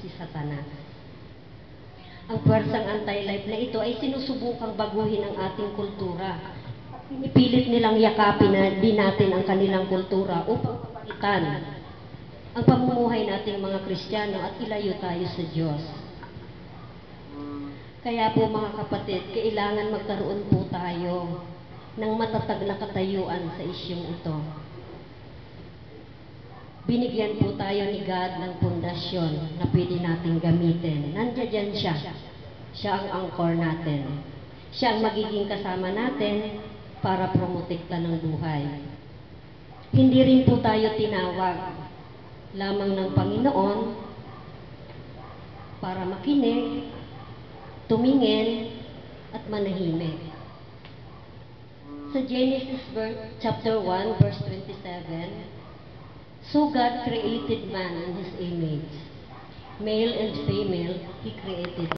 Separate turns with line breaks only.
si Satanas. Ang puwersang anti-life na ito ay sinusubukang baguhin ang ating kultura. Pinipilit nilang yakapin din natin ang kanilang kultura upang papalitan ang pamumuhay nating mga Kristiyano at ilayo tayo sa Diyos. Kaya po mga kapatid, kailangan magkaroon po tayo ng matatag na katayuan sa isyong ito. Binigyan po tayo ni God ng pundasyon na pwede nating gamitin. Nandiyan siya. Siya ang anchor natin. Siya ang magiging kasama natin para promotekta ng buhay. Hindi rin po tayo tinawag lamang ng Panginoon para makinig, tumingin, at manahimik. Sa Genesis chapter 1, verse 27, so God created man in His image. Male and female, He created